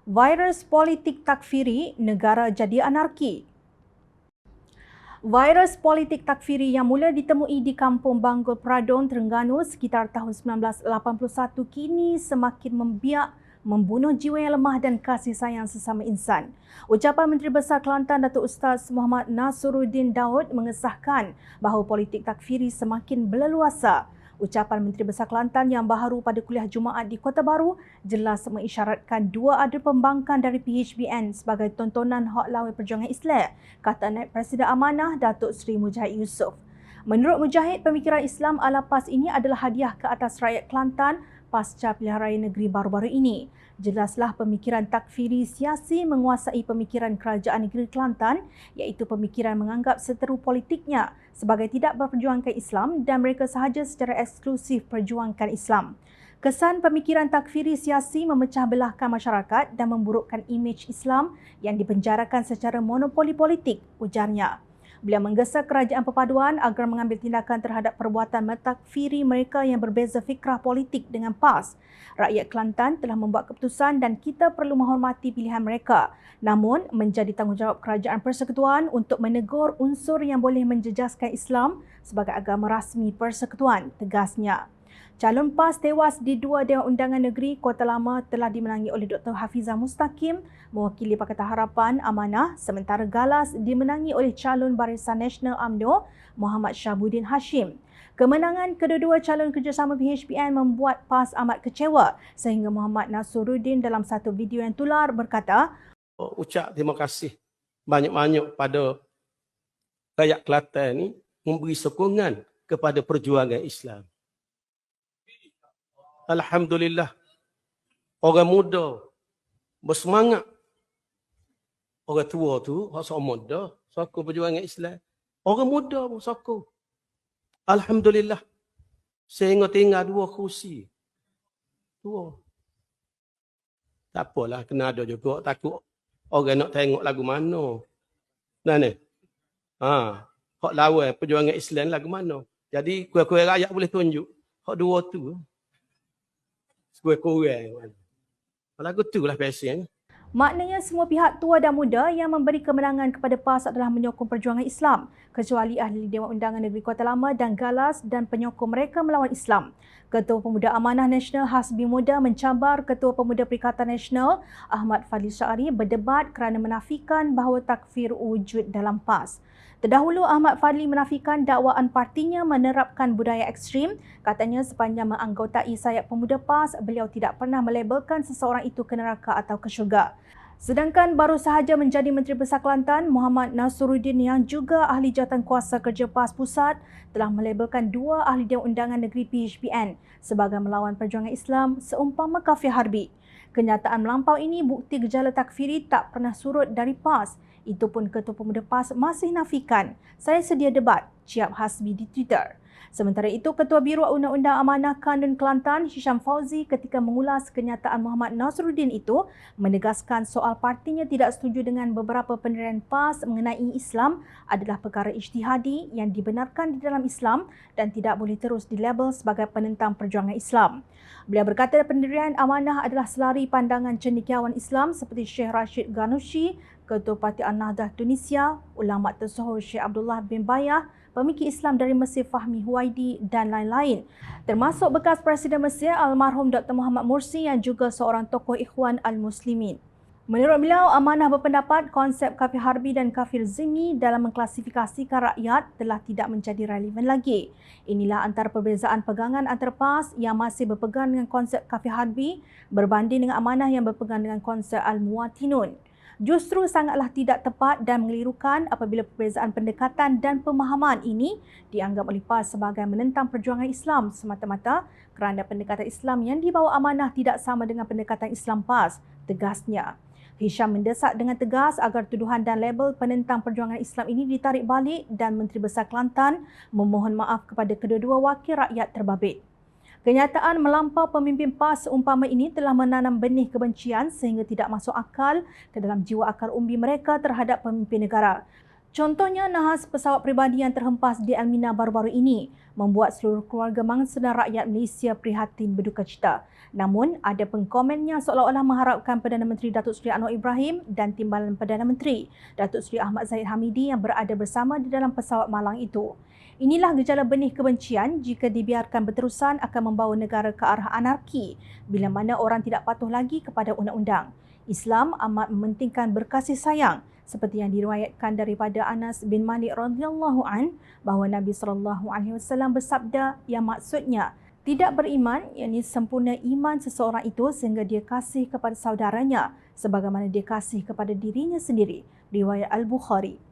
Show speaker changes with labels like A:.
A: Virus politik takfiri, negara jadi anarki. Virus politik takfiri yang mula ditemui di Kampung Banggul Pradong, Terengganu sekitar tahun 1981 kini semakin membiak, membunuh jiwa yang lemah dan kasih sayang sesama insan. Ucapan Menteri Besar Kelantan Datuk Ustaz Muhammad Nasruddin Daud mengesahkan bahawa politik takfiri semakin berleluasa. Ucapan Menteri Besar Kelantan yang baharu pada kuliah Jumaat di Kota Baru jelas mengisyaratkan dua ada pembangkang dari PHBN sebagai tontonan hak lawan perjuangan Islam, kata Naib Presiden Amanah Datuk Seri Mujahid Yusof. Menurut Mujahid, pemikiran Islam ala PAS ini adalah hadiah ke atas rakyat Kelantan pasca pilihan raya negeri baru-baru ini. Jelaslah pemikiran takfiri siasi menguasai pemikiran kerajaan negeri Kelantan, iaitu pemikiran menganggap seteru politiknya sebagai tidak berperjuangkan Islam dan mereka sahaja secara eksklusif perjuangkan Islam. Kesan pemikiran takfiri siasi memecah belahkan masyarakat dan memburukkan imej Islam yang dipenjarakan secara monopoli politik, ujarnya. Beliau menggesa kerajaan perpaduan agar mengambil tindakan terhadap perbuatan mentakfiri mereka yang berbeza fikrah politik dengan PAS. Rakyat Kelantan telah membuat keputusan dan kita perlu menghormati pilihan mereka. Namun, menjadi tanggungjawab kerajaan persekutuan untuk menegur unsur yang boleh menjejaskan Islam sebagai agama rasmi persekutuan, tegasnya. Calon PAS tewas di dua Dewan Undangan Negeri Kota Lama telah dimenangi oleh Dr. Hafizah Mustaqim mewakili Pakatan Harapan Amanah, sementara Galas dimenangi oleh calon Barisan Nasional UMNO Muhammad Syahbudin Hashim. Kemenangan kedua-dua calon kerjasama PHBN membuat PAS amat kecewa sehingga Muhammad Nasruddin dalam satu video yang tular berkata,
B: ucap terima kasih banyak-banyak pada rakyat Kelantan ni memberi sokongan kepada perjuangan Islam. Alhamdulillah, orang muda bersemangat. Orang tua tu, orang muda, sokong perjuangan Islam. Orang muda pun sokong. Alhamdulillah, sehingga tinggal dua kursi. Dua. Tak apalah, kena ada juga. Takut orang nak tengok lagu mana. Nah ni. Hak lawan perjuangan Islam lagu mana. Jadi, kuih-kuih rakyat boleh tunjuk. Hak dua tu. Kurang. Lagu tu lah biasanya.
A: Maknanya semua pihak tua dan muda yang memberi kemenangan kepada PAS adalah menyokong perjuangan Islam, kecuali ahli Dewan Undangan Negeri Kota Lama dan Galas dan penyokong mereka melawan Islam. Ketua Pemuda Amanah Nasional Hasbi Muda mencabar Ketua Pemuda Perikatan Nasional Ahmad Fadli Syari berdebat kerana menafikan bahawa takfir wujud dalam PAS. Terdahulu, Ahmad Fadli menafikan dakwaan partinya menerapkan budaya ekstrim. Katanya sepanjang menganggotai sayap pemuda PAS, beliau tidak pernah melabelkan seseorang itu ke neraka atau ke syurga. Sedangkan baru sahaja menjadi Menteri Besar Kelantan, Muhammad Nasruddin yang juga ahli jawatan kuasa kerja PAS Pusat telah melabelkan dua ahli Dewan Undangan Negeri PHBN sebagai melawan perjuangan Islam seumpama kafir harbi. Kenyataan melampau ini bukti gejala takfiri tak pernah surut dari PAS. Itu pun Ketua Pemuda PAS masih nafikan. Saya sedia debat, ciap Hasbi di Twitter. Sementara itu, Ketua Biro Undang-Undang Amanah Kandun Kelantan, Hisham Fauzi, ketika mengulas kenyataan Muhammad Nasruddin itu, menegaskan soal partinya tidak setuju dengan beberapa pendirian PAS mengenai Islam adalah perkara ijtihadi yang dibenarkan di dalam Islam dan tidak boleh terus dilabel sebagai penentang perjuangan Islam. Beliau berkata pendirian Amanah adalah selari pandangan cendekiawan Islam seperti Syekh Rashid Ghannouchi, Ketua Parti An-Nahdah Tunisia, ulama tersohor Syekh Abdullah bin Bayah, pemikir Islam dari Mesir Fahmi Huwaidi dan lain-lain. Termasuk bekas Presiden Mesir almarhum Dr. Muhammad Mursi yang juga seorang tokoh Ikhwan Al-Muslimin. Menurut beliau, Amanah berpendapat konsep kafir harbi dan kafir zimmi dalam mengklasifikasikan rakyat telah tidak menjadi relevan lagi. Inilah antara perbezaan pegangan antara PAS yang masih berpegang dengan konsep kafir harbi berbanding dengan Amanah yang berpegang dengan konsep Al-Muwatinun. Justru sangatlah tidak tepat dan mengelirukan apabila perbezaan pendekatan dan pemahaman ini dianggap oleh PAS sebagai menentang perjuangan Islam semata-mata kerana pendekatan Islam yang dibawa Amanah tidak sama dengan pendekatan Islam PAS, tegasnya. Hisham mendesak dengan tegas agar tuduhan dan label penentang perjuangan Islam ini ditarik balik dan Menteri Besar Kelantan memohon maaf kepada kedua-dua wakil rakyat terbabit. Kenyataan melampau pemimpin PAS seumpama ini telah menanam benih kebencian sehingga tidak masuk akal ke dalam jiwa akal umbi mereka terhadap pemimpin negara. Contohnya, nahas pesawat peribadi yang terhempas di Elmina baru-baru ini membuat seluruh keluarga mangsa dan rakyat Malaysia prihatin berduka cita. Namun, ada pengkomennya seolah-olah mengharapkan Perdana Menteri Datuk Seri Anwar Ibrahim dan Timbalan Perdana Menteri Datuk Seri Ahmad Zahid Hamidi yang berada bersama di dalam pesawat malang itu. Inilah gejala benih kebencian jika dibiarkan berterusan akan membawa negara ke arah anarki bila mana orang tidak patuh lagi kepada undang-undang. Islam amat mementingkan berkasih sayang seperti yang diriwayatkan daripada Anas bin Malik radhiyallahu an bahawa Nabi SAW bersabda yang maksudnya tidak beriman yakni sempurna iman seseorang itu sehingga dia kasih kepada saudaranya sebagaimana dia kasih kepada dirinya sendiri. Riwayat Al-Bukhari.